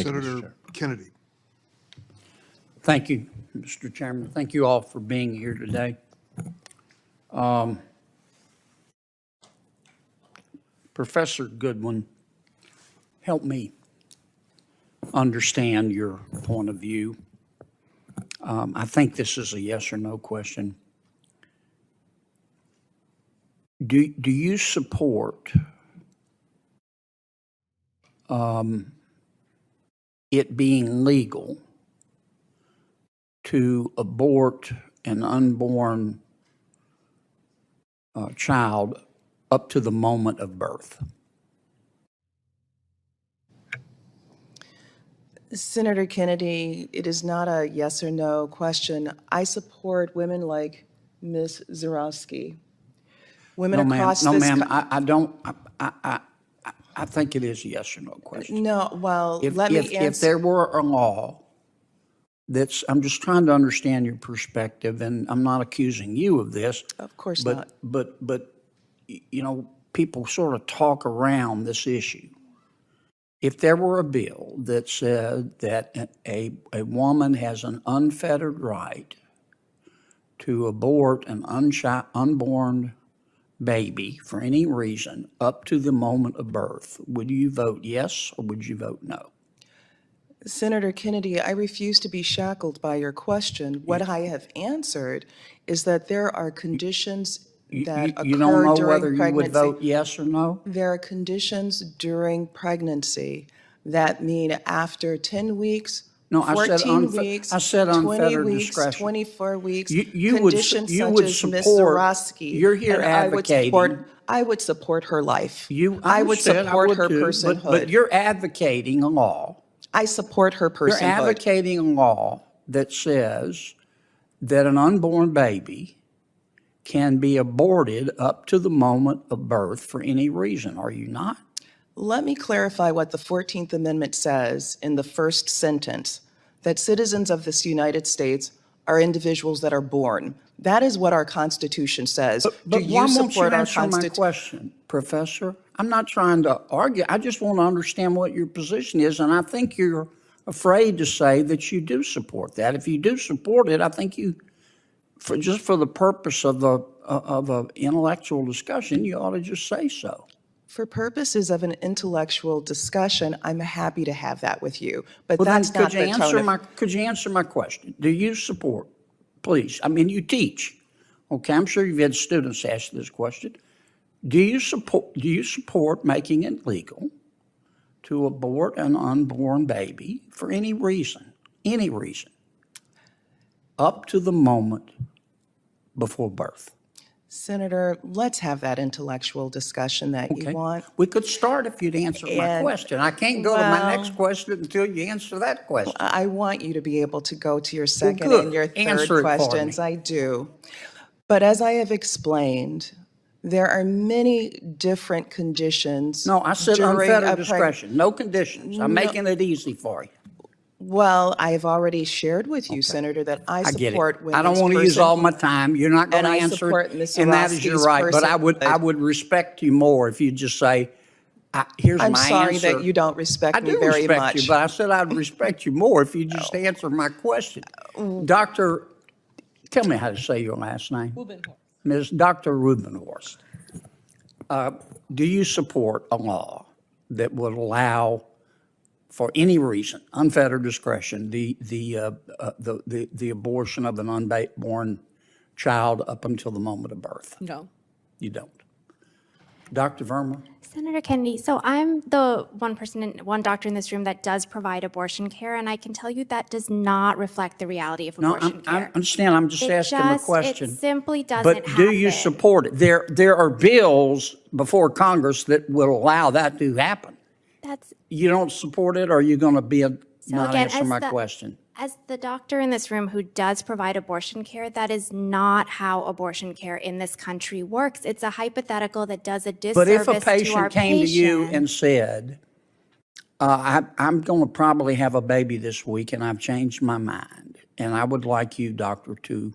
Thank you, Mr. Senator Chair. Kennedy. Thank you, Mr. Chairman. Thank you all for being here today. Professor Goodwin, help me understand your point of view. I think this is a yes or no question. Do you support it being legal to abort an unborn child up to the moment of birth? Senator Kennedy, it is not a yes or no question. I support women like Ms. Zarowski. Women across No, this. ma'am, I don't, I think it is a yes or no question. No, well, let me If answer. there were a law that's, I'm just trying to understand your perspective, and I'm not accusing you of this. Of course but- not. But, you know, people sort of talk around this issue. If there were a bill that said that a woman has an unfettered right to abort an unborn baby for any reason up to the moment of birth, would you vote yes or would you vote no? Senator Kennedy, I refuse to be shackled by your question. What I have answered is that there are conditions that You don't occur know during whether you would pregnancy. vote yes or no? There are conditions during pregnancy that mean after 10 weeks, No, I said 14 weeks, I said 20 unfettered weeks, discretion. 24 weeks, You would conditions you such would as Ms. support- Zarowski. you're here and advocating- I would support her life. I would understand, support would her too, personhood. But you're advocating a law. I support her You're personhood. advocating a law that says that an unborn baby can be aborted up to the moment of birth for any reason, are you not? Let me clarify what the 14th Amendment says in the first sentence, that citizens of this United States are individuals that are born. That is what our Constitution says. But Do why you won't you support our answer my Constitution? question, Professor? I'm not trying to argue. I just want to understand what your position is, and I think you're afraid to say that you do support that. If you do support it, I think you, just for the purpose of a intellectual discussion, you ought to just say so. For purposes of an intellectual discussion, I'm happy to have that with you, but Well, then, that's not the tone of. could you answer my question? Do you support, please? I mean, you teach, okay? I'm sure you've had students ask this question. Do you support making it legal to abort an unborn baby for any reason, up to the moment before birth? Senator, let's have that intellectual discussion that Okay. you want. We could start if you'd answer my And- question. I can't go to my well- next question until you answer that question. I want you to be able to go to your second good. and your Answer third it for questions. me. I do. But as I have explained, there are many different conditions. No, I said during unfettered a discretion, no conditions. I'm making it easy for you. Well, I've already shared with you, Senator, that I I get support it. women's I don't want to use person- all my time. You're not going And to I answer support it, Ms. and that is your Zarowski's right. But I personhood. would respect you more if you just say, here's I'm my sorry answer. that you don't respect I me do very respect much. you, but I said I'd respect you more if you just answer my question. Doctor, tell me how to say your last name. Ms. Dr. Rubenhorst, do you support a law that would allow, for any reason, unfettered discretion, the abortion of an unborn child up until the moment of birth? No. You don't. Dr. Verma? Senator Kennedy, so I'm the one doctor in this room that does provide abortion care, and I can tell you that does not reflect the reality of No, abortion I care. understand. I'm just asking the question. It simply doesn't But do you happen. support it? There are bills before Congress that will allow that to happen. That's, You don't support it, or are you going to not again, answer as my the- question? as the doctor in this room who does provide abortion care, that is not how abortion care in this country works. It's a hypothetical that does a But disservice if a to our patient came to you and patients. said, I'm going to probably have a baby this week and I've changed my mind, and I would like you, doctor, to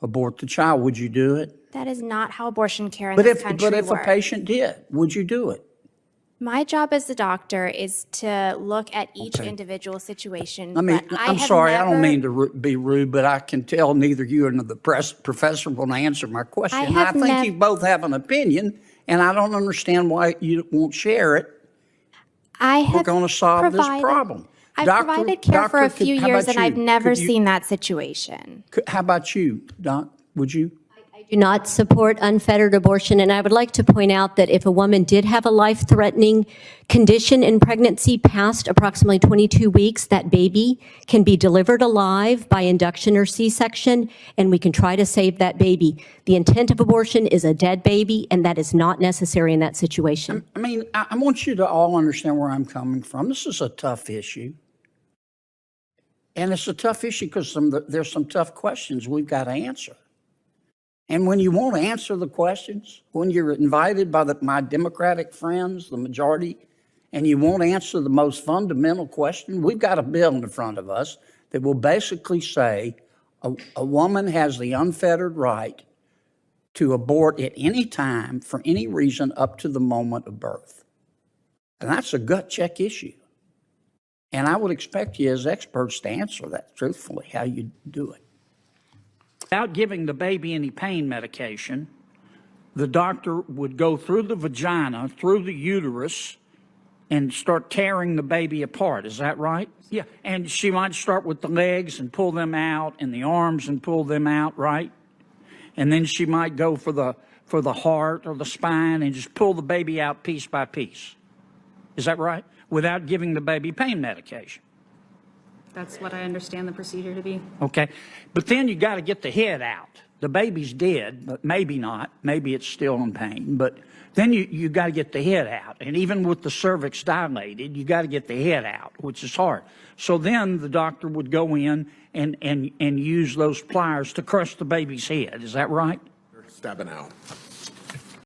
abort the child, would you do it? That is not how abortion care in But this if country a works. patient did, would you do it? My job as a doctor is to look at each individual situation. I mean, but I I'm have sorry, I don't never- mean to be rude, but I can tell neither you nor the professor will answer my question. I And I have think nev- you both have an opinion, and I don't understand why you won't share it. I have We're going to solve this provided- problem. I've Doctor- provided care for a Doctor, few how years, about and I've you? never Could you- seen that situation. How about you, Doc? Would you? I do not support unfettered abortion, and I would like to point out that if a woman did have a life-threatening condition in pregnancy past approximately 22 weeks, that baby can be delivered alive by induction or C-section, and we can try to save that baby. The intent of abortion is a dead baby, and that is not necessary in that situation. I mean, I want you to all understand where I'm coming from. This is a tough issue. And it's a tough issue because there's some tough questions we've got to answer. And when you won't answer the questions, when you're invited by my Democratic friends, the majority, and you won't answer the most fundamental question, we've got a bill in front of us that will basically say a woman has the unfettered right to abort at any time for any reason up to the moment of birth. And that's a gut check issue. And I would expect you as experts to answer that truthfully, how you do it. Without giving the baby any pain medication, the doctor would go through the vagina, through the uterus, and start tearing the baby apart. Is that right? Yeah. And she might start with the legs and pull them out, and the arms and pull them out, right? And then she might go for the heart or the spine and just pull the baby out piece by piece. Is that right? Without giving the baby pain medication. That's what I understand the procedure to be. Okay. But then you got to get the head out. The baby's dead, but maybe not. Maybe it's still in pain. But then you got to get the head out. And even with the cervix dilated, you got to get the head out, which is hard. So then the doctor would go in and use those pliers to crush the baby's head. Is that right? Stabbing out.